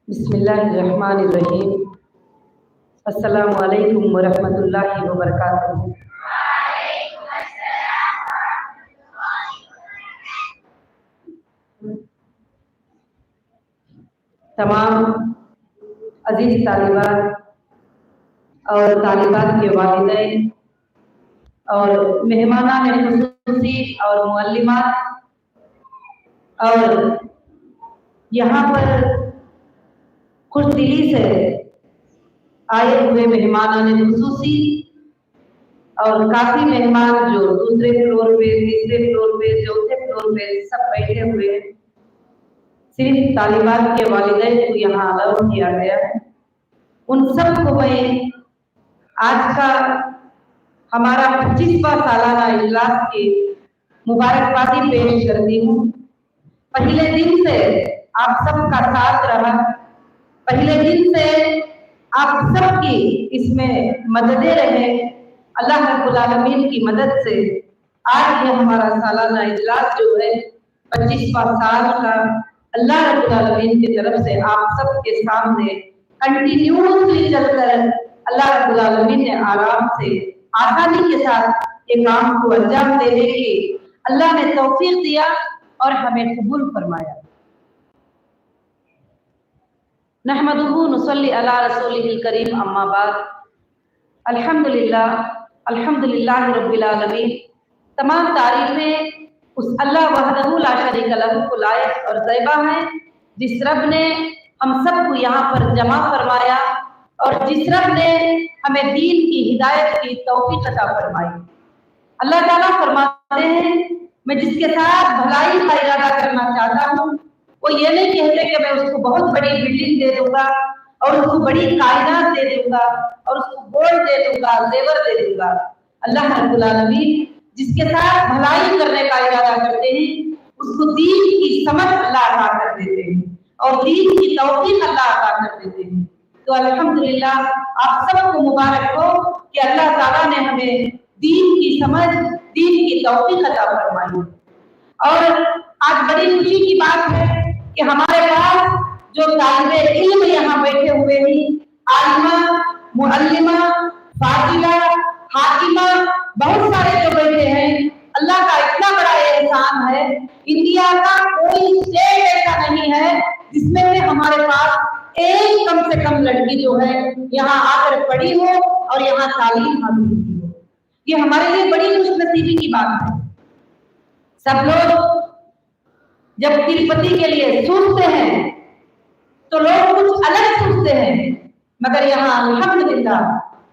بسم اللہ الرحمن الرحیم۔ السلام علیکم ورحمۃ اللہ وبرکاتہ۔ تمام عزیز طالبات اور طالبات کے والدین اور مہمانان خصوصی اور معلمات اور یہاں پر خوش دلی سے آئے ہوئے مہمانان خصوصی اور کافی مہمان جو دوسرے فلور پہ، تیسرے فلور پہ، چوتھے فلور پہ سب بیٹھے ہوئے ہیں، صرف طالبات کے والدین کو یہاں الاؤ کیا گیا ہے۔ ان سب کو میں آج کا ہمارا 25واں سالانہ اجلاس کی مبارکبادی پیش کرتی ہوں۔ پہلے دن سے آپ سب کا ساتھ رہا، پہلے دن سے آپ سب کی اس میں مددیں رہے۔ اللہ رب العالمین کی مدد سے آج یہ ہمارا سالانہ اجلاس جو ہے 25واں سال کا اللہ رب العالمین کی طرف سے آپ سب کے سامنے کنٹینیوسلی چل کر اللہ رب العالمین نے آرام سے آسانی کے ساتھ یہ کام کو انجام دینے کی اللہ نے توفیق دیا اور ہمیں قبول فرمایا۔ نحمدہ نصلی علی رسولہ الکریم، اما بعد۔ الحمدللہ رب العالمین، تمام تعریفیں اس اللہ وحدہ لا شریک لہ کو لائق اور طیبہ ہیں، جس رب نے ہم سب کو یہاں پر جمع فرمایا اور جس رب نے ہمیں دین کی ہدایت کی توفیق عطا فرمائی۔ اللہ تعالیٰ فرماتے ہیں، میں جس کے ساتھ بھلائی کا ارادہ کرنا چاہتا ہوں وہ یہ نہیں کہتے کہ میں اس کو بہت بڑی بلڈنگ دے دوں گا اور اس کو بڑی کائنات دے دوں گا اور اس کو گولڈ دے دوں گا، زیور دے دوں گا۔ اللہ رب العالمین جس کے ساتھ بھلائی کرنے کا ارادہ کرتے ہیں اس کو دین کی سمجھ اللہ عطا کر دیتے ہیں اور دین کی توفیق اللہ عطا کر دیتے ہیں۔ تو الحمدللہ آپ سب کو مبارک ہو کہ اللہ تعالیٰ نے ہمیں دین کی سمجھ، دین کی توفیق عطا فرمائی۔ اور آج بڑی خوشی کی بات ہے کہ ہمارے پاس جو طالب علم یہاں بیٹھے ہوئے ہیں، عالمہ، معلمہ، فاضلہ، حاکمہ، بہت سارے جو بیٹھے ہیں، اللہ کا اتنا بڑا احسان ہے۔ انڈیا کا کوئی اسٹیٹ ایسا نہیں ہے جس میں سے ہمارے پاس ایک کم سے کم لڑکی جو ہے یہاں آ کر پڑھی ہو اور یہاں تعلیم حاصل کی ہو۔ یہ ہمارے لیے بڑی خوش نصیبی کی بات ہے۔ سب لوگ جب تروپتی کے لیے سوچتے ہیں تو لوگ کچھ الگ سوچتے ہیں، مگر یہاں الحمدللہ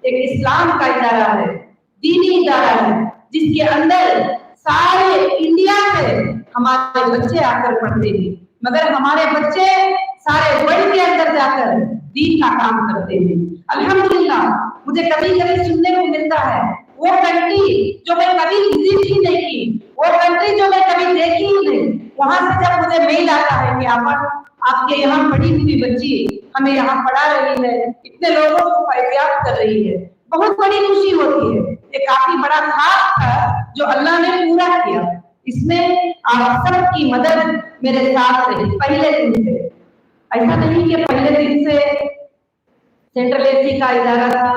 ایک اسلام کا ادارہ ہے، دینی ادارہ ہے، جس کے اندر سارے انڈیا سے ہمارے بچے آ کر پڑھتے ہیں، مگر ہمارے بچے سارے ورلڈ کے اندر جا کر دین کا کام کرتے ہیں۔ الحمدللہ مجھے کبھی کبھی سننے کو ملتا ہے وہ کنٹری جو میں کبھی وزٹ ہی نہیں کی، وہ کنٹری جو میں کبھی دیکھی ہی نہیں، وہاں سے جب مجھے میل آتا ہے کہ آپ کے یہاں پڑھی ہوئی بچی ہمیں یہاں پڑھا رہی ہے، اتنے لوگوں کو فیضیاب کر رہی ہے، بہت بڑی خوشی ہوتی ہے۔ یہ کافی بڑا خواب تھا جو اللہ نے پورا کیا۔ اس میں آپ سب کی مدد میرے ساتھ رہی پہلے دن سے۔ ایسا نہیں کہ پہلے دن سے سینٹرل اے سی کا ادارہ تھا،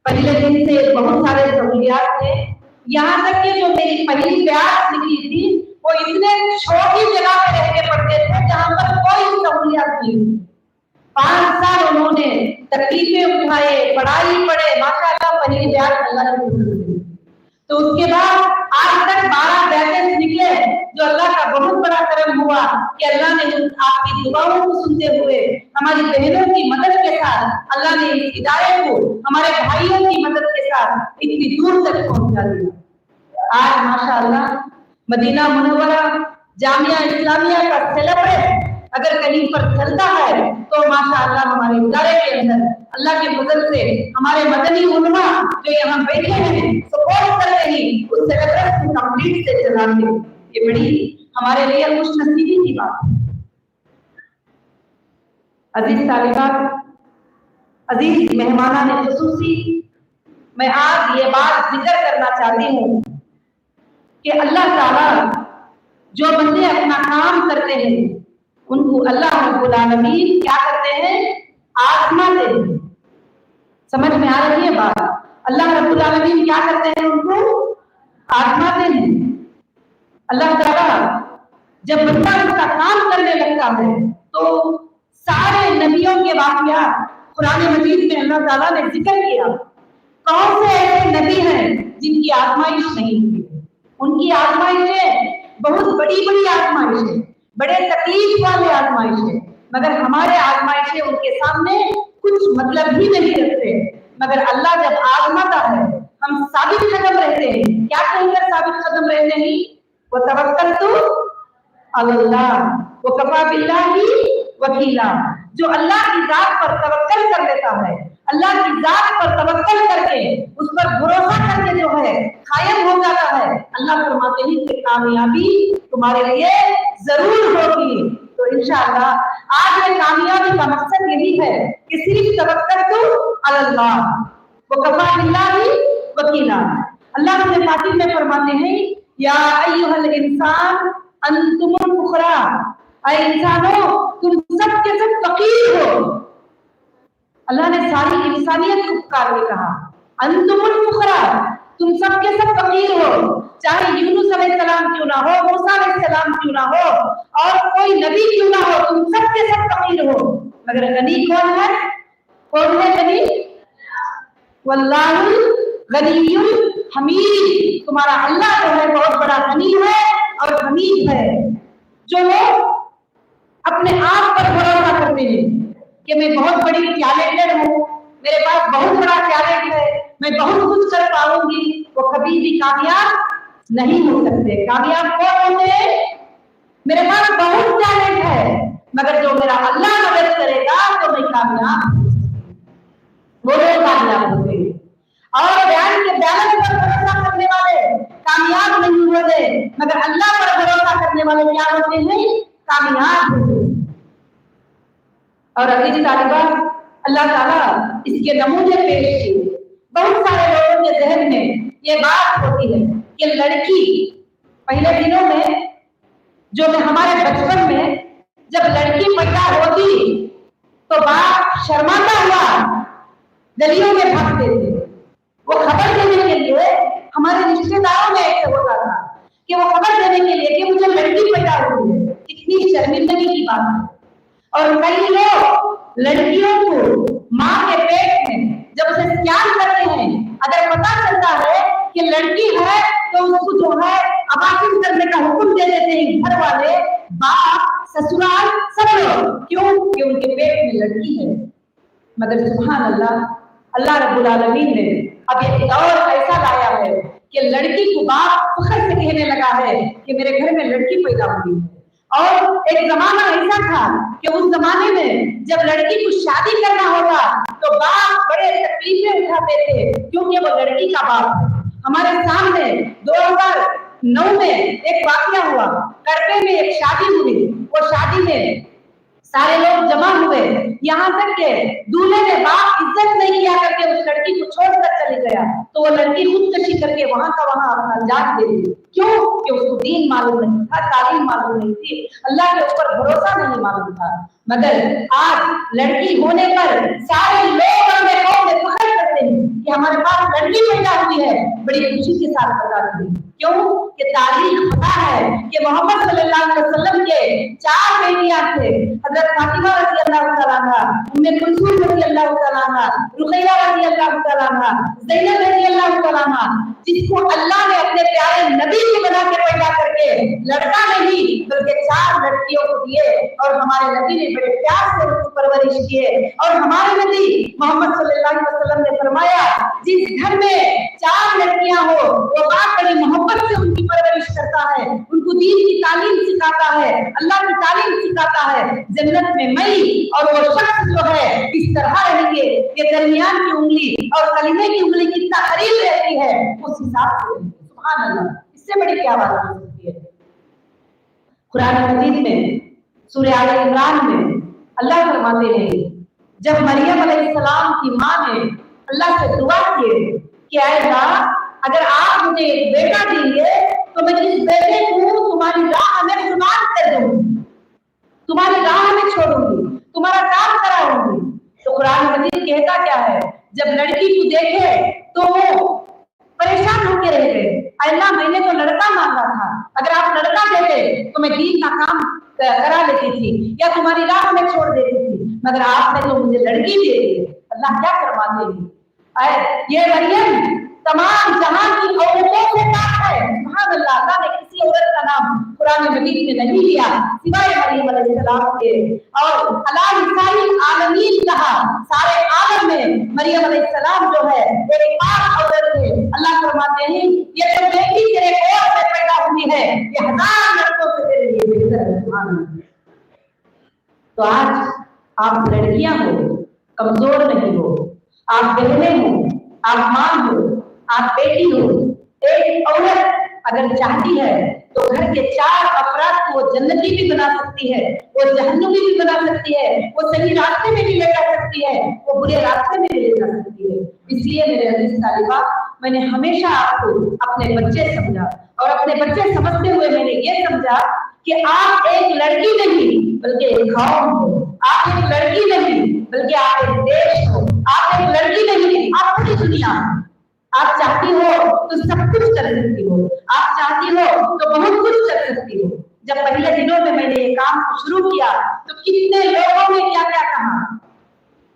پہلے دن سے بہت سارے سہولیات تھے، یہاں تک کہ جو میری پہلی کلاس نکلی تھی وہ اتنے چھوٹی جگہ پہ رہ کے پڑھتے تھے جہاں پر کوئی سہولیات نہیں تھی۔ 5 سال انہوں نے تکلیفیں اٹھائے، پڑھائی پڑھے، ماشاءاللہ پہلی کلاس اللہ نے قبول کی۔ تو اس کے بعد آج تک 12 بیچز نکلے، جو اللہ کا بہت بڑا کرم ہوا کہ اللہ نے آپ کی دعاؤں کو سنتے ہوئے ہماری بہنوں کی مدد کے ساتھ اللہ نے اس ادارے کو ہمارے بھائیوں کی مدد کے ساتھ اتنی دور تک پہنچا دیا۔ آج ماشاءاللہ مدینہ منورہ جامعہ اسلامیہ کا سیلیبریٹ اگر کہیں پر چلتا ہے تو ماشاءاللہ ہمارے ادارے کے اندر اللہ کے فضل سے ہمارے مدنی علماء جو یہاں بیٹھے ہیں سپورٹ کر رہے ہیں، اس سیلیبریٹ کو کمپلیٹ سے چلاتے ہیں۔ یہ بڑی ہمارے لیے خوش نصیبی کی بات ہے۔ عزیز طالبات، عزیز مہمانان خصوصی، میں آج یہ بات ذکر کرنا چاہتی ہوں کہ اللہ تعالیٰ جو بندے اپنا کام کرتے ہیں उनको अल्लाह रब्बुल आलमीन क्या करते हैं, आजमाते हैं। समझ में आ रही है बात? अल्लाह रब्बुल आलमीन क्या करते हैं, उनको आजमाते हैं। अल्लाह ताला जब बंदा उसका काम करने लगता है तो सारे नबियों के वाक़या कुरान मजीद में अल्लाह ताला ने जिक्र किया। कौन से ऐसे नबी हैं जिनकी आजमाइश नहीं हुई? उनकी आजमाइशें बहुत बड़ी बड़ी आजमाइशें, बड़े तकलीफ वाले आजमाइशें, मगर हमारे आजमाइशें उनके सामने कुछ मतलब ही नहीं रखते। मगर अल्लाह जब आजमाता है हम साबित कदम रहते हैं। क्या कहकर साबित कदम रहते हैं? वो तवक्कलतु अल्लाह वो कफा बिल्लाहि वकीला। जो अल्लाह की जात पर तवक्कल कर लेता है, अल्लाह की जात पर तवक्कल करके उस पर भरोसा करके जो है कायम हो जाता है, अल्लाह फरमाते हैं कि कामयाबी तुम्हारे लिए जरूर होगी। तो इंशाअल्लाह आज में कामयाबी का मकसद यही है कि सिर्फ तवक्कलतु अल्लाह वो कफा बिल्लाहि वकीला। अल्लाह अपने फातिह में फरमाते हैं, या अय्युहल इंसान अंतुमुल फुकरा, ऐ इंसानों तुम सब के सब फकीर हो। अल्लाह ने सारी इंसानियत को पुकार के कहा, अंतुमुल फुकरा, तुम सब के सब फकीर हो। चाहे यूनुस अलैहिस्सलाम क्यों ना हो, मूसा अलैहिस्सलाम क्यों ना हो, और कोई नबी क्यों ना हो, तुम सब के सब फकीर हो। मगर गनी कौन है? कौन है गनी? वल्लाहुल गनियुल हमीद। तुम्हारा अल्लाह जो है बहुत बड़ा गनी है और हमीद है। जो लोग अपने आप पर भरोसा करते हैं कि मैं बहुत बड़ी टैलेंटेड हूँ, मेरे पास बहुत बड़ा टैलेंट है, मैं बहुत कुछ कर पाऊंगी, वो कभी भी कामयाब नहीं हो सकते। कामयाब कौन होते हैं? मेरे पास बहुत टैलेंट है मगर जो मेरा अल्लाह मदद करेगा तो मैं कामयाब, वो लोग कामयाब होते हैं। और ध्यान के बैलेंस पर भरोसा करने वाले कामयाब नहीं होते, मगर अल्लाह पर भरोसा करने वाले क्या होते हैं? कामयाब होते हैं। और अगली तालिबा अल्लाह ताला इसके नमूने पेश किए। बहुत सारे लोगों के जहन में ये बात होती है कि लड़की, पहले दिनों में जो हमारे बचपन में जब लड़की पैदा होती तो बाप शर्माता हुआ गलियों में भागते थे। वो खबर देने के लिए, हमारे रिश्तेदारों में ऐसे होता था कि वो खबर देने के लिए कि मुझे लड़की पैदा हुई है। कितनी शर्मिंदगी की बात है। और कई लोग लड़कियों को माँ के पेट में जब उसे स्कैन करते हैं, अगर पता चलता है कि लड़की है तो उसको जो है अबासिन करने का हुक्म दे देते हैं घर वाले, बाप, ससुराल, सब लोग। क्यों? कि उनके पेट में लड़की है। मगर सुभान अल्लाह, अल्लाह रब्बुल आलमीन ने अब एक दौर ऐसा लाया है कि लड़की को बाप फख्र से कहने लगा है कि मेरे घर में लड़की पैदा हुई है। और एक जमाना ऐसा था कि उस जमाने में जब लड़की को शादी करना होता तो बाप बड़े तकलीफें उठाते थे, क्योंकि वो लड़की का बाप है। हमारे सामने 2009 में एक वाकया हुआ, करपे में एक शादी हुई। वो शादी में सारे लोग जमा हुए, यहाँ तक के दूल्हे ने बाप इज्जत नहीं किया करके उस लड़की को छोड़कर चले गया, तो वो लड़की खुदकशी करके वहां का वहां अपना जान दे दी। क्यों? कि उसको दीन मालूम नहीं था, तालीम मालूम नहीं थी, अल्लाह के ऊपर भरोसा नहीं मालूम था। मगर आज लड़की होने पर सारे लोग अपने कौम में फख्र करते हैं कि हमारे पास लड़की पैदा हुई है, बड़ी खुशी के साथ बताते हैं। क्यों? कि तारीख पता है कि मोहम्मद सल्लल्लाहु अलैहि वसल्लम के 4 बेटियां थे, हजरत फातिमा रज़ी अल्लाह तआला अन्हा, उम्मे कुलसूम रज़ी अल्लाह तआला अन्हा, रुक़ैया रज़ी अल्लाह तआला अन्हा, ज़ैनब रज़ी अल्लाह तआला अन्हा, जिसको अल्लाह ने अपने प्यारे नबी की बना के पैदा करके लड़का नहीं बल्कि 4 लड़कियों को दिए। और हमारे नबी ने बड़े प्यार से उनको परवरिश किए। और हमारे नबी मोहम्मद सल्लल्लाहु अलैहि वसल्लम ने फरमाया, जिस घर में 4 लड़कियां हो वो बाप बड़ी मोहब्बत से उनकी परवरिश करता है, उनको दीन की तालीम सिखाता है, अल्लाह की तालीम सिखाता है। जन्नत में मई और वो शख्स जो है इस तरह रहेंगे कि दरमियान की उंगली और कलीमे की उंगली कितना करीब रहती है उस हिसाब से। सुभान अल्लाह, इससे बड़ी क्या बात हो सकती है। कुरान मजीद में सूरह आले इमरान में अल्लाह फरमाते हैं, जब मरियम अलैहिस्सलाम की माँ ने अल्लाह से दुआ की कि ऐ अल्लाह, अगर आप मुझे एक बेटा देंगे तो मैं इस बेटे को तुम्हारी राह में कुर्बान कर दूंगी। तुम्हारी राह में छोड़ूंगी, तुम्हारा काम कराऊंगी। तो कुरान मजीद कहता क्या है, जब लड़की को देखे तो वो परेशान होकर रह गए, अल्लाह मैंने तो लड़का मांगा था, अगर आप लड़का देते तो मैं दीन का काम करा लेती थी या तुम्हारी राह में छोड़ देती थी, मगर आपने तो मुझे लड़की दे दी। अल्लाह क्या फरमाते हैं, ये मरियम तमाम जहां की औरतों से पाक है। सुभान अल्लाह, अल्लाह ने किसी औरत का नाम कुरान मजीद में नहीं लिया सिवाय मरियम अलैहिस्सलाम के, और अला निसाइल आलमीन कहा, सारे आलम में मरियम अलैहिस्सलाम जो है एक पाक औरत है। अल्लाह फरमाते हैं ये जो बेटी तेरे कोख से पैदा हुई है ये 1000 लड़कों से तेरे लिए बेहतर है। सुभान अल्लाह। तो आज आप लड़कियां हो, कमजोर नहीं हो, आप बहनें हो, आप मां हो, आप बेटी हो। एक औरत अगर चाहती है तो घर के 4 अफराद को वो जन्नती भी बना सकती है, वो जहन्नमी भी बना सकती है, वो सही रास्ते में भी ले जा सकती है, वो बुरे रास्ते में भी ले जा सकती है। इसलिए मेरे अजीज तालिबा, मैंने हमेशा आपको अपने बच्चे समझा, और अपने बच्चे समझते हुए मैंने ये समझा कि आप एक लड़की नहीं बल्कि एक कौम हो, आप एक लड़की नहीं बल्कि आप एक देश हो, आप एक लड़की नहीं आप पूरी दुनिया। आप चाहती हो तो सब कुछ कर सकती हो, आप चाहती हो तो बहुत कुछ कर सकती हो। जब पहले दिनों में मैंने ये काम शुरू किया तो कितने लोगों ने क्या क्या कहा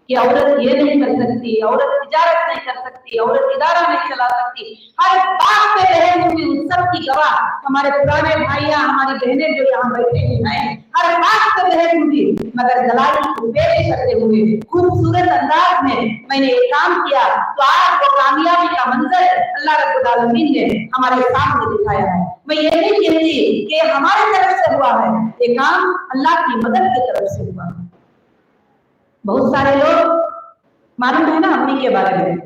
कि औरत ये नहीं कर सकती, औरत तिजारत नहीं कर सकती, औरत इदारा नहीं चला सकती। हर बात पे रहे होंगे उन सब की गवाह हमारे पुराने भाइयां, हमारी बहनें जो यहाँ बैठे हैं, हर बात पे रहे होंगी, मगर दलाली को पेश करते हुए खूबसूरत अंदाज में मैंने ये काम किया। तो आज वो कामयाबी का मंजर अल्लाह रब्बुल आलमीन ने हमारे सामने दिखाया है। मैं ये नहीं कहती कि हमारे तरफ से हुआ है, ये काम अल्लाह की मदद की तरफ से हुआ है। बहुत सारे लोग, मालूम है ना अम्मी के बारे में,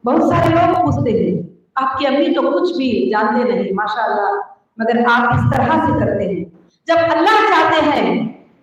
बहुत सारे लोग पूछते हैं आपकी अम्मी तो कुछ भी जानते नहीं माशाअल्लाह, मगर आप इस तरह से करते हैं। जब अल्लाह चाहते हैं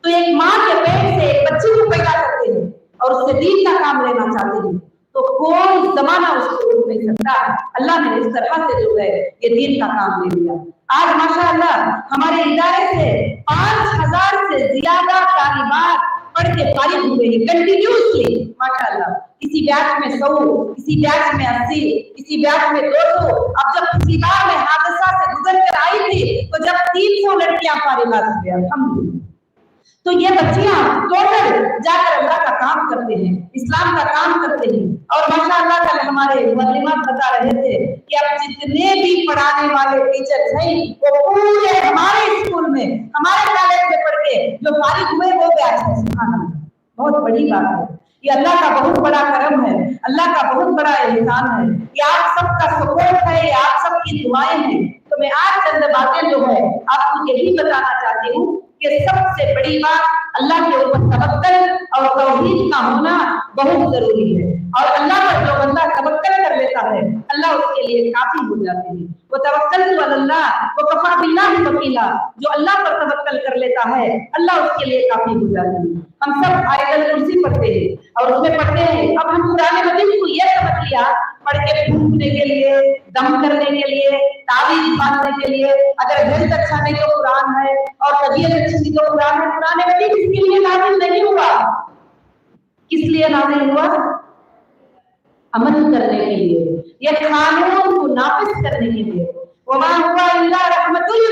तो एक माँ के पेट से एक बच्चे को पैदा करते हैं और उससे दीन का काम लेना चाहते हैं तो कोई जमाना उसको रोक नहीं सकता। अल्लाह ने इस तरह से जो है ये दीन का काम ले लिया। आज माशाअल्लाह हमारे इदारे से 5000 से ज्यादा तालिबात पढ़ के फारिग हुए हैं कंटिन्यूसली माशाअल्लाह। किसी बैच में 100, किसी बैच में 80, किसी बैच में 200। अब जब किसी बार में हादसा से गुजर कर आई थी तो जब 300 लड़कियां फारिगात हुई, अल्हम्दुलिल्लाह। तो ये बच्चियां टोटल जाकर अल्लाह का काम करते हैं, इस्लाम का काम करते हैं। और माशाअल्लाह कल हमारे मुअल्लिमा बता रहे थे कि अब जितने भी पढ़ाने वाले टीचर्स हैं वो पूरे हमारे स्कूल में, हमारे कॉलेज में पढ़ के जो फारिग हुए वो बैच है। सुभान अल्लाह, बहुत बड़ी बात है, ये अल्लाह का बहुत बड़ा करम है, अल्लाह का बहुत बड़ा एहसान है, ये आप सबका सपोर्ट है, ये आप सबकी दुआएं हैं। तो मैं आज चंद बातें जो है आपको यही बताना चाहती हूँ कि सबसे बड़ी बात अल्लाह के ऊपर तवक्कल और तौहीद का होना बहुत जरूरी है। और अल्लाह पर जो बंदा तवक्कल कर लेता है अल्लाह उसके लिए काफी हो जाते हैं। वो तवक्कल तो अल्लाह वो कफा बिल्लाहि वकीला, जो अल्लाह पर तवक्कल कर लेता है अल्लाह उसके लिए काफी हो जाते हैं। हम सब आयतल कुर्सी पढ़ते हैं और उसमें पढ़ते हैं, अब हम कुरान मजीद को ये समझ लिया पढ़ के फूंकने के लिए, दम करने के लिए, तावीज बांधने के लिए, अगर हेल्थ अच्छा नहीं तो कुरान है और तबीयत अच्छी नहीं तो कुरान है। कुरान मजीद किसके लिए नाज़िल नहीं हुआ? किस लिए नाज़िल हुआ? अमल करने के लिए, ये कानून को नाफिज करने के लिए। वमा हुआ इल्ला रहमतुल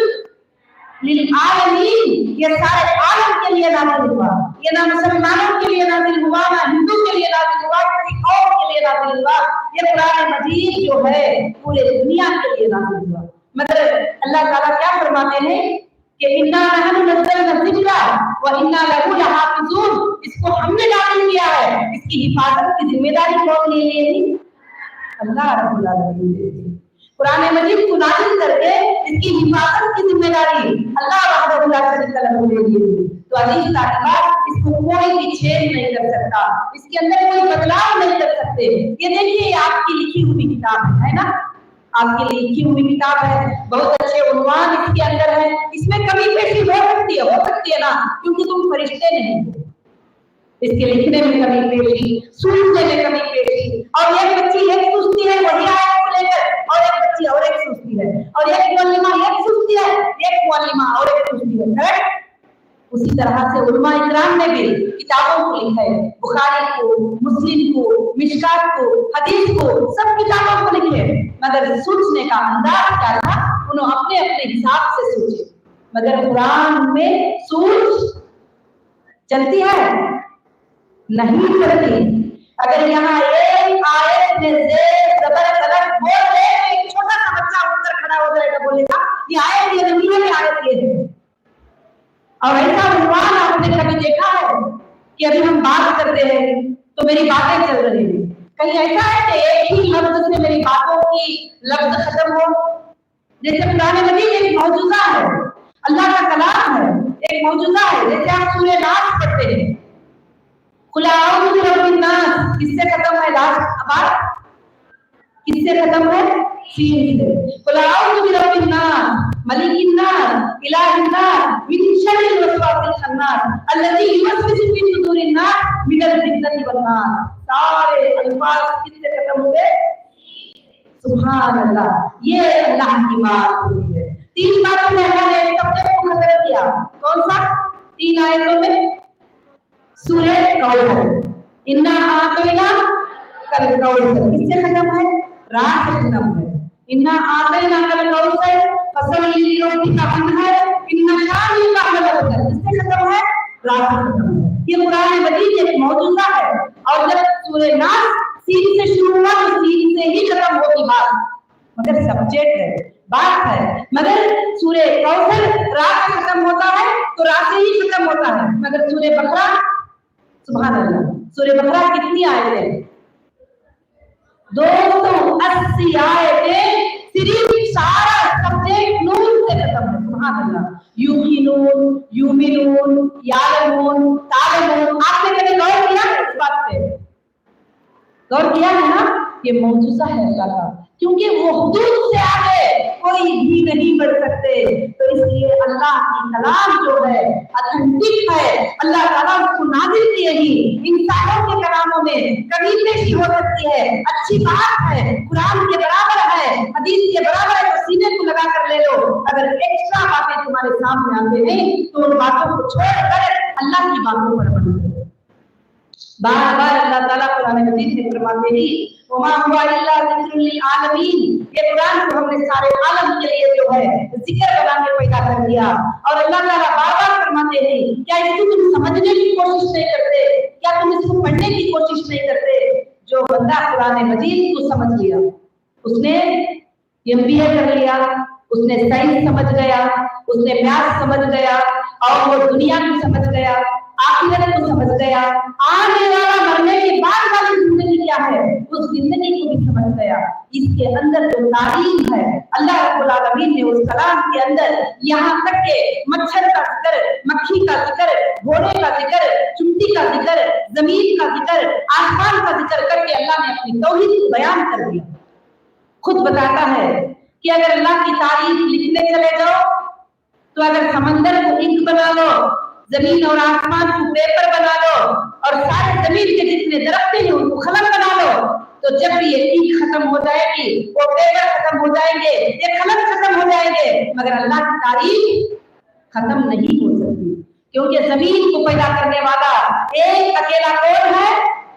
लिल आलमीन, ये सारे आलम के लिए नाज़िल हुआ। ये ना मुसलमानों के लिए नाज़िल हुआ, ना हिंदू के लिए नाज़िल हुआ, किसी और के लिए नाज़िल हुआ। ये कुरान मजीद जो है पूरे दुनिया के लिए नाज़िल हुआ। मगर अल्लाह ताला क्या फरमाते हैं कि इन्ना नहनु नज़्ज़लना ज़िक्रा व इन्ना लहु लहाफ़िज़ून, इसको हमने नाज़िल किया है, इसकी हिफाजत की जिम्मेदारी कौन ले लेगी? अल्लाह रब्बुल आलमीन ले लेगी। कुरान मजीद को नाज़िल करके इसकी हिफाजत की जिम्मेदारी अल्लाह वहदहु ला शरीका लहू ले लेगी। तो अजीज तालिबात, इसको कोई भी छेद नहीं कर सकता, इसके अंदर कोई बदलाव नहीं कर सकते। ये देखिए आपकी लिखी हुई किताब है ना, आपके लिए लिखी हुई किताब है, बहुत अच्छे उन्वान इसके अंदर है। इसमें कमी पेशी हो सकती है ना, क्योंकि तुम फरिश्ते नहीं हो। इसके लिखने में कमी पेशी, सुनने में कमी पेशी, और एक बच्ची एक सुस्ती है वही आयत को लेकर, और एक बच्ची और एक सुस्ती है, और एक मुअल्लिमा एक सुस्ती है, एक मुअल्लिमा और एक सुस्ती है। करेक्ट? उसी तरह से उलमा इकराम ने भी किताबों को लिखा है, बुखारी को, मुस्लिम को, मिशकात को, हदीस को, सब किताबों को लिखे, मगर सोचने का अंदाज क्या था, उन्होंने अपने अपने हिसाब से सोचे। मगर कुरान में सोच चलती है नहीं चलती। अगर यहाँ एक आयत में जेर जबर कलम बोल दे, एक छोटा सा बच्चा उठकर खड़ा हो जाएगा, बोलेगा ये आयत ये नहीं है, आयत ये है। और ऐसा विद्वान आपने कभी देखा है कि अभी हम बात करते हैं तो मेरी बातें चल रही है, कहीं ऐसा है कि एक ही लफ्ज से मेरी बातों की लफ्ज खत्म हो? जैसे कुरान मजीद एक मौजूदा है, अल्लाह का कलाम है, एक मौजूदा है। जैसे आप सूरह नास पढ़ते हैं, कुल अऊज़ु बिरब्बिन नास, किससे खत्म है? लास्ट बात किससे खत्म है? सीन से। कुल अऊज़ु बिरब्बिन नास मलिकिन नास इलाहिन नास मिन शर्रिल वसवासिल खन्नास अल्लज़ी युवस्विसु फी सुदूरिन नास मिनल जिन्नति वन नास। सारे अल्फाज किससे खत्म हुए? सुभान अल्लाह, ये अल्लाह की बात हुई है। तीन बातों में अल्लाह ने एक सब्जेक्ट को खत्म किया। कौन सा? तीन आयतों में सूरह कौसर, इन्ना आतैना कल कौसर, किससे खत्म है? रात से खत्म है। इन्ना आतैना कल कौसर फसल्लि लिरब्बिका वन्हर इन्ना शानिअका हुवल अबतर, किससे खत्म है? रात से खत्म है। ये कुरान मजीद एक मौजूदा है, और जब सूरह नास सीन से शुरू हुआ तो सीन से ही खत्म होगी बात, मगर सब्जेक्ट है, बात है। मगर सूरह कौसर रात से खत्म होता है तो रात से ही खत्म होता है। मगर सूरह बकरा, सुभान अल्लाह, सूरह बकरा कितनी आयतें? 280 आयतें, सिर्फ सारा सब्जेक्ट नून से खत्म है। सुभान अल्लाह, युकीनून, युमिनून, यालमून, तालमून। आपने कभी गौर किया इस बात पे? गौर किया है ना? ये मौजूदा है अल्लाह का, क्योंकि वो हुदूद से आगे कोई भी नहीं बढ़ सकते। तो इसलिए अल्लाह की कलाम जो है ऑथेंटिक है, अल्लाह ताला उसको नाज़िल किए ही। इंसानों के कलामों में कमी पेशी हो सकती है, अच्छी बात है, कुरान के बराबर है, हदीस के बराबर है, तो सीने को लगा कर ले लो। अगर एक्स्ट्रा बातें तुम्हारे सामने आते हैं तो उन बातों को छोड़कर अल्लाह की बातों पर बनो। बार बार अल्लाह ताला कुरान मजीद में फरमाते हैं, वमा हुवा इल्ला ज़िक्रुल लिल आलमीन, ये कुरान को हमने सारे आलम के लिए जो है जिक्र बना के पैदा कर दिया। और अल्लाह ताला बार बार फरमाते हैं, क्या इसको तुम समझने की कोशिश नहीं करते? क्या तुम इसको पढ़ने की कोशिश नहीं करते? जो बंदा कुरान मजीद को समझ लिया, उसने एमबीए कर लिया, उसने साइंस समझ गया, उसने मैथ समझ गया, और वो दुनिया को समझ गया, आखिरत को समझ गया, आने वाला मरने के बाद वाली जिंदगी क्या है उस जिंदगी को भी समझ गया। इसके अंदर जो तालीम है अल्लाह रब्बुल आलमीन ने उस कलाम के अंदर यहाँ तक के मच्छर का जिक्र, मक्खी का जिक्र, घोड़े का जिक्र, चुंटी का जिक्र, जमीन का जिक्र, आसमान का जिक्र करके अल्लाह ने अपनी तौहीद को बयान कर दिया। खुद बताता है कि अगर अल्लाह की तारीफ लिखने चले जाओ तो अगर समंदर को इंक बना लो, जमीन और आसमान को पेपर बना लो, और सारे जमीन के जितने दरख्त हैं उनको कलम बना लो, तो जब भी ये इंक खत्म हो जाएगी, वो पेपर खत्म हो जाएंगे, ये कलम खत्म हो जाएंगे, मगर अल्लाह की तारीफ खत्म नहीं हो सकती। क्योंकि जमीन को पैदा करने वाला एक अकेला कौन है?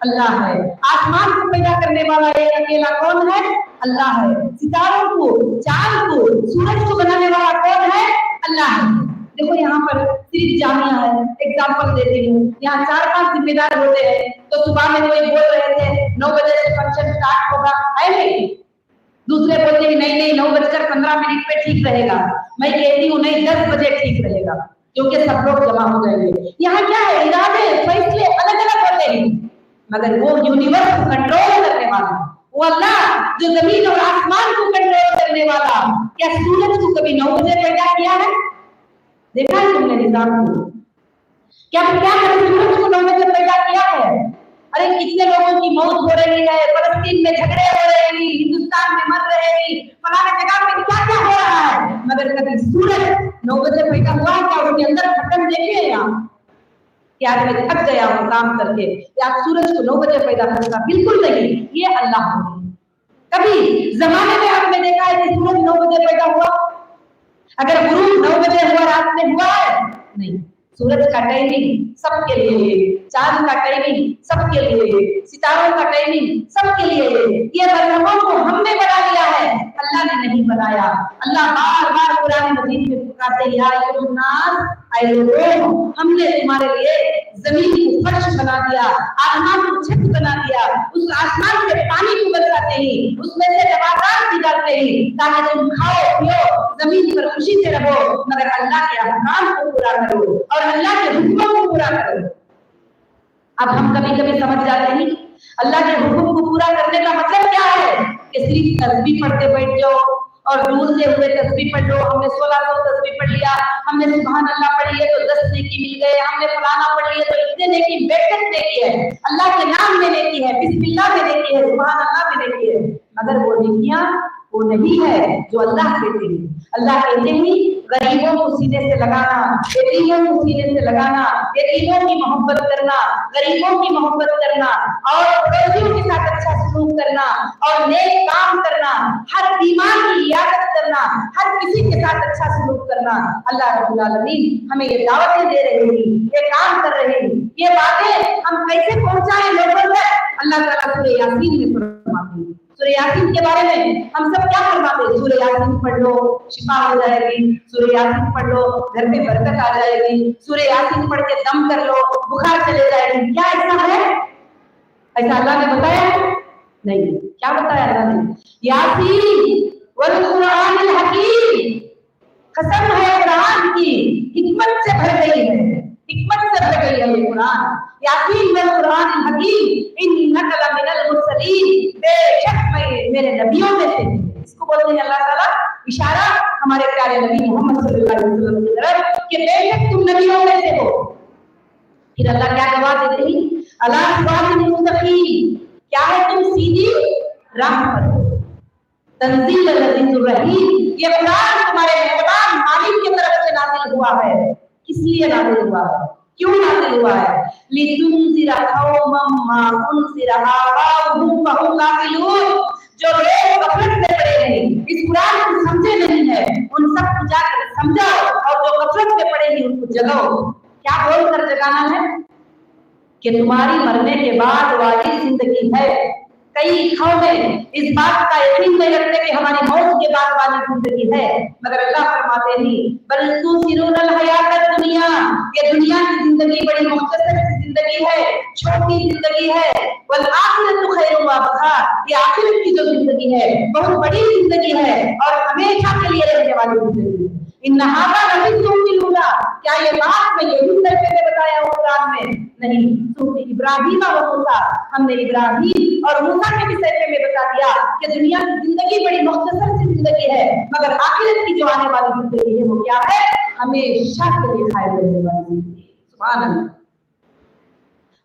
अल्लाह है। आसमान को पैदा करने वाला एक अकेला कौन है? अल्लाह है। सितारों को, चांद को, सूरज को बनाने वाला कौन है? अल्लाह है। देखो यहाँ पर सिर्फ जामिया है, एग्जाम्पल देती हूँ, यहाँ 4-5 जिम्मेदार होते हैं। तो सुबह में कोई बोल रहे थे 9 बजे से फंक्शन स्टार्ट होगा, है नहीं? दूसरे बोलते हैं नहीं नहीं 9:15 पे ठीक रहेगा। मैं कहती हूँ नहीं 10 बजे ठीक रहेगा, क्योंकि सब लोग जमा हो जाएंगे। यहाँ क्या है? इरादे, फैसले अलग अलग होते हैं, मगर वो यूनिवर्स को कंट्रोल करने वाला, वो अल्लाह जो जमीन और आसमान को कंट्रोल करने वाला, क्या सूरज को कभी 9 बजे पैदा किया है? देखा है तुमने निजाम को? क्या सूरज को 9 बजे पैदा किया है? अरे कितने लोगों की मौत हो रही है, फलस्तीन में झगड़े हो रहे हैं, हिंदुस्तान में मर रहे हैं, फलाने जगह पे क्या क्या हो रहा है, मगर कभी सूरज 9 बजे पैदा हुआ क्या? उसके अंदर खत्म देखे हैं आप? क्या मैं थक गया हूँ काम करके, या सूरज को 9 बजे पैदा करना? बिल्कुल नहीं, ये अल्लाह है। कभी जमाने में आपने देखा है कि सूरज 9 बजे पैदा हुआ? अगर गुरूब 9 बजे हुआ रात में हुआ है? नहीं। सूरज का टाइमिंग सबके लिए, चांद का टाइमिंग सबके लिए, सितारों का टाइमिंग सबके लिए। ये बरहमों को हमने बना लिया है, अल्लाह ने नहीं बनाया। अल्लाह बार बार कुरान मजीद में पुकारते हैं, या अय्युहन्नास, ऐ लोगों, हमने तुम्हारे लिए जमीन को फर्श बना दिया, आसमान को छत बना दिया, उस आसमान से पानी को बरसाते हैं, उसमें से नबातात निकालते हैं ताकि तुम खाओ पियो, जमीन पर खुशी से रहो, मगर अल्लाह के अहकाम को पूरा करो और अल्लाह के हुक्मों को पूरा करो। अब हम कभी कभी समझ जाते हैं अल्लाह के हुक्म को पूरा करने का मतलब क्या है कि सिर्फ तस्बीह पढ़ते बैठ जाओ और दूर से हुए तस्बीह पढ़ लो। हमने 1600 तस्बीह पढ़ लिया, हमने सुभान अल्लाह पढ़ लिया तो 10 नेकी मिल गए, हमने फलाना पढ़ लिया तो इतने नेकी, बेशक नेकी है, अल्लाह के नाम में नेकी है, बिस्मिल्लाह में नेकी है, सुभान अल्लाह में नेकी है, मगर वो नेकियां वो नहीं है जो अल्लाह कहते हैं। अल्लाह कहते हैं गरीबों को सीने से लगाना, यतीमों को सीने से लगाना, यतीमों की मोहब्बत करना, गरीबों की मोहब्बत करना और पड़ोसियों के साथ अच्छा सलूक करना और नेक काम करना, हर बीमार की इयादत करना, हर किसी के साथ अच्छा सलूक करना। अल्लाह रब्बुल आलमीन हमें ये दावतें दे रहे हैं, ये काम कर रहे हैं, ये बातें हम कैसे पहुंचाएं लोगों तक? अल्लाह ताला सूरह यासीन में फरमाते हैं। सूरह यासीन के बारे में हम सब क्या फरमाते हैं? सूरह यासीन पढ़ लो शिफा हो जाएगी, सूरह यासीन पढ़ लो घर में बरकत आ जाएगी, सूरह यासीन पढ़ के दम कर लो बुखार चले जाएगी। क्या ऐसा है? ऐसा अल्लाह ने बताया नहीं। क्या बताया अल्लाह ने? यासीन वल कुरानिल हकीम, कसम है कुरान की, हिकमत से भर गई है, हिकमत से भर गई है ये कुरान। यासीन वल कुरानिल हकीम इन्नका लमिनल मुरसलीन, बेशक मैं मेरे नबियों में से। इसको बोलते हैं अल्लाह ताला इशारा हमारे प्यारे नबी मोहम्मद सल्लल्लाहु अलैहि वसल्लम की तरफ कि बेशक तुम नबियों में से हो। फिर अल्लाह क्या जवाब देते हैं? अला सिरातिल मुस्तकीम, क्या है? तुम सीधी राह पर हो। तंजील अज़ीज़ुर रहीम, ये कुरान तुम्हारे मेहरबान मालिक की तरफ से नाज़िल हुआ है। किस लिए नाज़िल हुआ है? क्यों नाज़िल हुआ है? लितुनज़िरा कौमम मा उनज़िरा आबाउहुम फहुम गाफिलून, जो लोग गफलत में पड़े हैं, इस कुरान को समझे नहीं है, उन सबको जाकर समझाओ, और जो गफलत में पड़े हैं उनको जगाओ। क्या बोलकर जगाना है? कि तुम्हारी मरने के बाद वाली जिंदगी है। कई कौमें इस बात का यकीन नहीं रखते कि हमारी मौत के बाद वाली जिंदगी है, मगर अल्लाह फरमाते हैं बल तुसिरूनल हयातद दुनिया, ये दुनिया की जिंदगी बड़ी मुख्तसर सी जिंदगी है, छोटी जिंदगी है। वल आखिरतु खैरुम व अबका, ये आखिरत की जो जिंदगी है बहुत बड़ी जिंदगी है और हमेशा के लिए रहने वाली जिंदगी है। इन्ना हादा नबियुल्लाह, क्या ये बात मैं यही तरीके में बताया हूँ कुरान में? नहीं। सूरह इब्राहिम और मूसा, हमने इब्राहिम और मूसा के विषय में बता दिया कि दुनिया की जिंदगी बड़ी मुख्तसर सी जिंदगी है, मगर आखिरत की जो आने वाली जिंदगी है वो क्या है? हमेशा के लिए खाए रहने वाली जिंदगी। सुभान अल्लाह।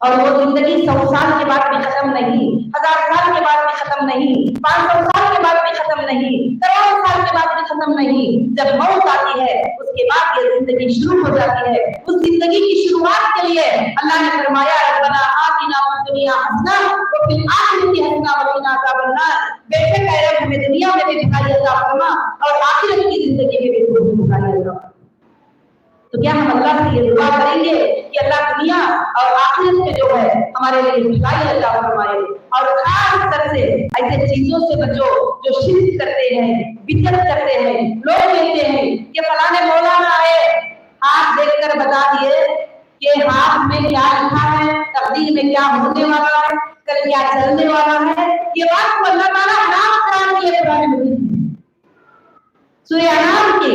और वो जिंदगी 100 साल के बाद भी खत्म नहीं, 1000 साल के बाद भी खत्म नहीं, 500 साल के बाद भी खत्म नहीं, करोड़ों साल के बाद भी खत्म नहीं। जब मौत आती है उसके बाद ये जिंदगी शुरू हो जाती है। उस जिंदगी की शुरुआत के लिए अल्लाह ने फरमाया रब्बना आतिना फिद दुनिया हसना व फिल आखिरति हसना व क़िना अज़ाबन्नार, बेशक ऐ रब हमें दुनिया में भी भलाई अता फरमा और आखिरत की जिंदगी में भी भलाई अता फरमा। तो क्या हम अल्लाह से ये दुआ करेंगे कि अल्लाह दुनिया और आखिरत में जो है हमारे लिए भलाई अता फरमाए, और खास कर से ऐसे चीजों से बचो जो शिर्क करते हैं, बिदअत करते हैं। लोग कहते हैं कि फलाने मौलाना आए, हाथ देखकर बता दिए कि हाथ में क्या लिखा है, तकदीर में क्या होने वाला है, कल क्या चलने वाला है। ये बात को अल्लाह ताला हराम करार दिए कुरान में। सूरह अनाम की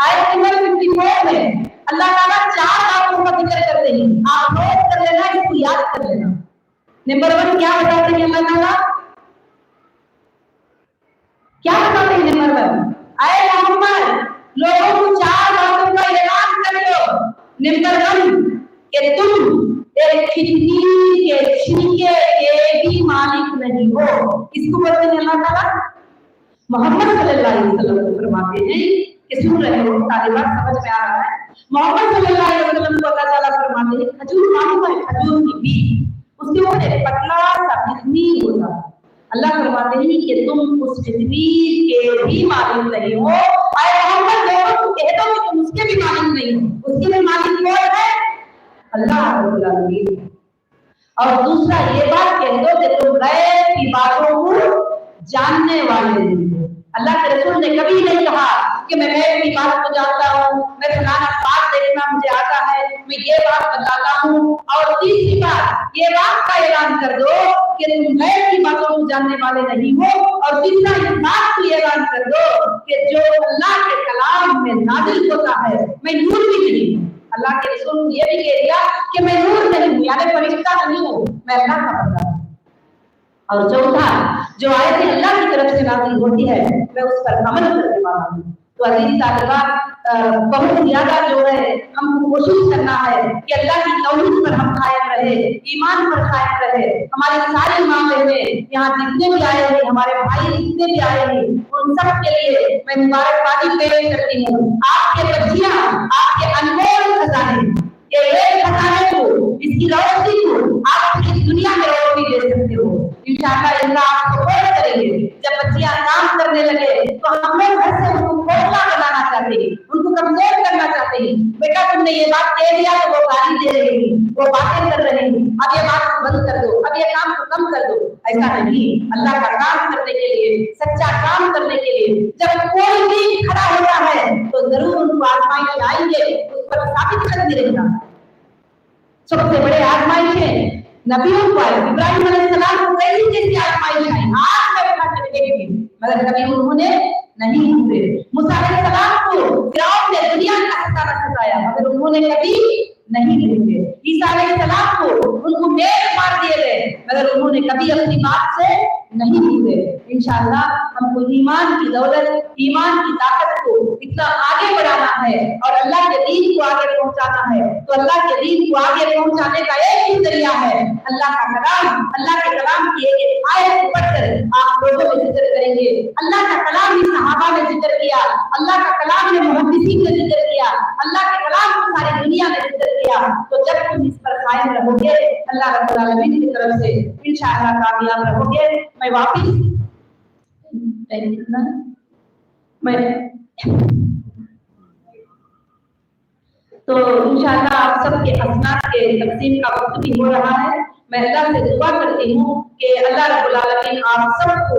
आयत नंबर 54 में अल्लाह ताला 4 बातों का जिक्र करते हैं। आप नोट कर लेना, इसको याद कर लेना। नंबर 1 क्या बताते हैं अल्लाह ताला? क्या बताते हैं नंबर 1? आए मोहम्मद, लोगों को 4 बातों का ऐलान कर दो। नंबर 1 कि तुम एक खिचड़ी के छिलके के भी मालिक नहीं हो। इसको बोलते हैं अल्लाह ताला। मोहम्मद सल्लल्लाहु अलैहि वसल्लम फरमाते हैं कि सुन रहे हो, तालिबात समझ में आ रहा है? मोहम्मद सल्लल्लाहु अलैहि वसल्लम को अल्लाह ताला फरमाते हैं खजूर मालूम है, खजूर की बीज, उसके ऊपर पतला सा खिचमीर होता है। अल्लाह फरमाते हैं कि तुम उस खिचमीर के भी मालिक नहीं हो। आए मोहम्मद, लोगों को कह दो कि तुम उसके भी मालिक नहीं हो। उसके भी मालिक कौन है? अल्लाह रब्बुल आलमीन। और दूसरा ये बात कह दो कि तुम गैब की बातों को जानने वाले नहीं हो। अल्लाह के रसूल ने कभी नहीं कहा कि मैं गैब की बात को जानता हूँ, मैं फलाना बात देखना मुझे आता है, मैं ये बात बताता हूँ। और तीसरी बात ये बात का ऐलान कर दो कि तुम गैब की बातों को जानने वाले नहीं हो। और तीसरा इस बात को ऐलान कर दो कि जो अल्लाह के कलाम में नाजिल होता है मैं नूर भी नहीं हूँ। अल्लाह के रसूल ने ये भी कह दिया कि मैं नूर नहीं हूँ, यानी फरिश्ता नहीं हूँ, मैं अल्लाह का बंदा हूँ। और चौथा, जो आयत अल्लाह की तरफ से नाज़िल होती है मैं उस पर अमल करने वाला हूँ। तो अजीज तालिबा, बहुत ज्यादा जो है हमको कोशिश करना है कि अल्लाह की तौहीद पर हम कायम रहे, ईमान पर कायम रहे। हमारे सारे माँ बहनें यहाँ जितने भी आए हैं, हमारे भाई जितने भी आए हैं, उन सब के लिए मैं मुबारकबादी पेश करती हूँ। आपके बच्चियाँ आपके अनमोल खजाने, ये एक खजाने को, इसकी रोशनी को आप इस दुनिया में रोशनी दे सकते हो। इंशाअल्लाह अल्लाह आपको सपोर्ट करेंगे। जब बच्चियां काम करने लगे तो हम लोग घर से उनको खोखला बनाना चाहते हैं, उनको कमजोर करना चाहते हैं। बेटा तुमने ये बात कह दिया तो वो गाली दे रही है, वो बातें कर रही है, अब ये बात को बंद कर दो, अब ये काम को कम कर दो। ऐसा नहीं, अल्लाह का काम करने के लिए, सच्चा काम करने के लिए जब कोई भी खड़ा होता है तो जरूर उनको आजमाइश आएंगे, उस पर साबित करते रहना। सबसे बड़े आजमाइश है नबियों पर, इब्राहिम अलैहिस्सलाम को कैसी कैसी आजमाइश आई, हाथ में उठा कर देखेंगे मगर कभी उन्होंने नहीं हुए। मूसा अलैहिस्सलाम को फिरौन ने दुनिया का सताना सताया मगर उन्होंने कभी नहीं हुए। ईसा अलैहिस्सलाम को उनको मेरे मार दिए गए मगर उन्होंने कभी अपनी बात से नहीं हुए। इंशाअल्लाह हमको ईमान की दौलत, ईमान की ताकत को इतना आगे बढ़ाना है और अल्लाह के दीन को आगे पहुंचाना है। तो अल्लाह के दीन को आगे पहुंचाने का एक ही जरिया है अल्लाह का कलाम। अल्लाह के कलाम की एक आयत पढ़कर आप लोगों में जिक्र करेंगे। अल्लाह का कलाम ही सहाबा ने जिक्र किया, अल्लाह का कलाम ने मुहद्दिसीन ने जिक्र किया, अल्लाह के कलाम को सारी दुनिया ने जिक्र किया। तो जब तुम इस पर कायम रहोगे अल्लाह रब्बुल आलमीन की तरफ से इंशाअल्लाह कामयाब रहोगे। मैं वापिस तो इंशाअल्लाह आप सबके असनाद के तकसीम का वक्त भी हो रहा है। मैं अल्लाह से दुआ करती हूँ कि अल्लाह रब्बुल आलमीन आप सबको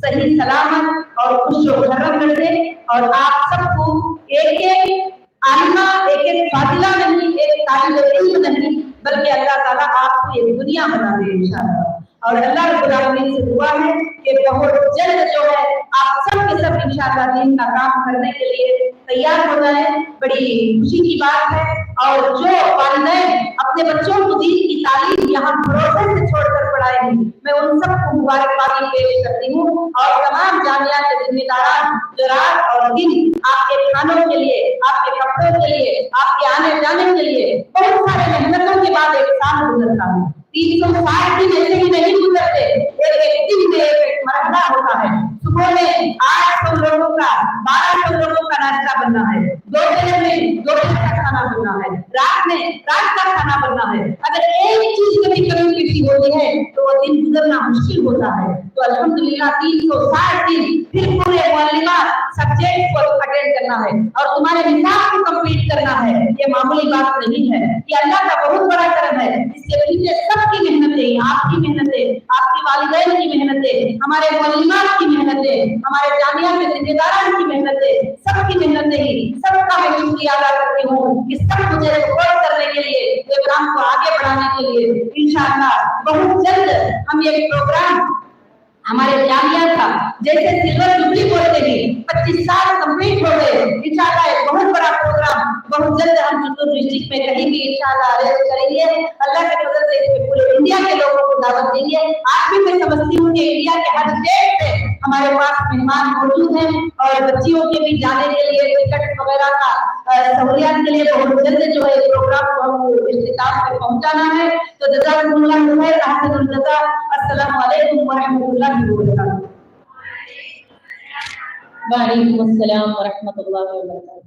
सही सलामत और खुश व खर्रम कर दे और आप सबको एक एक आलिमा, एक एक फाजिला नहीं, एक तालिब इल्म नहीं, बल्कि अल्लाह ताला आपको ये दुनिया बना दे इंशाअल्लाह। और अल्लाह रब्बुल आलमीन से दुआ है कि बहुत जल्द जो है आप सब के सब इंशाअल्लाह दीन का काम करने के लिए तैयार हो जाए। बड़ी खुशी की बात है। और जो वालिदैन अपने बच्चों को दीन की तालीम यहाँ भरोसे से छोड़कर पढ़ाएंगे, मैं उन सबको मुबारकबादी पेश करती हूँ। और तमाम जामिया के जिम्मेदारान जो रात और दिन आपके खानों के लिए, आपके कपड़ों के लिए, आपके आने जाने के लिए बहुत सारे मेहनतों के बाद एक साल गुजरता है। 360 दिन ऐसे ही नहीं गुजरते, एक दिन में एक मरहला होता है। सुबह में 800 लोगों का 1200 लोगों का नाश्ता बनना है, दोपहर में दोपहर का खाना बनना है, रात में रात का खाना बनना है। अगर एक चीज कभी कमी पेशी होती है तो वो दिन गुजरना मुश्किल होता है। तो अल्हम्दुलिल्लाह 360 दिन फिर पूरे मुअल्लिमात सब्जेक्ट को अटेंड करना है और तुम्हारे निसाब को कंप्लीट करना है, ये मामूली बात नहीं है। ये अल्लाह का बहुत बड़ा करम है। इसके पीछे सबकी मेहनतें, आपकी मेहनतें, आपकी वालिदैन की मेहनतें, हमारे मुअल्लिमात की मेहनतें, हमारे जामिया के जिम्मेदारान की मेहनतें, सबकी मेहनतें ही, सबका मैं शुक्रिया अदा करती हूँ कि सब मुझे सपोर्ट करने के लिए, प्रोग्राम को आगे बढ़ाने के लिए। इंशाअल्लाह बहुत जल्द हम ये प्रोग्राम हमारे जामिया था, जैसे सिल्वर जुबली बोलते हैं, 25 साल कंप्लीट हो गए। इंशाअल्लाह एक बहुत बड़ा प्रोग्राम बहुत जल्द हम चित्तूर डिस्ट्रिक्ट में कहीं भी इंशाअल्लाह अरेंज करेंगे। अल्लाह के फजल से इसमें पूरे इंडिया के लोगों को दावत देंगे। आज भी मैं समझती हूँ कि इंडिया के हर स्टेट से हमारे पास मेहमान मौजूद हैं और बच्चियों के भी जाने के लिए टिकट वगैरह का सहूलियत के लिए बहुत जल्द जो है प्रोग्राम को हम इख्तिताम पे पहुंचाना है। तो जज़ाकुमुल्लाह खैर, अहसनुल जज़ा। अस्सलामु अलैकुम व रहमतुल्लाहि व बरकातहू। वालेकुम अस्सलाम व रहमतुल्लाहि व बरकातहू।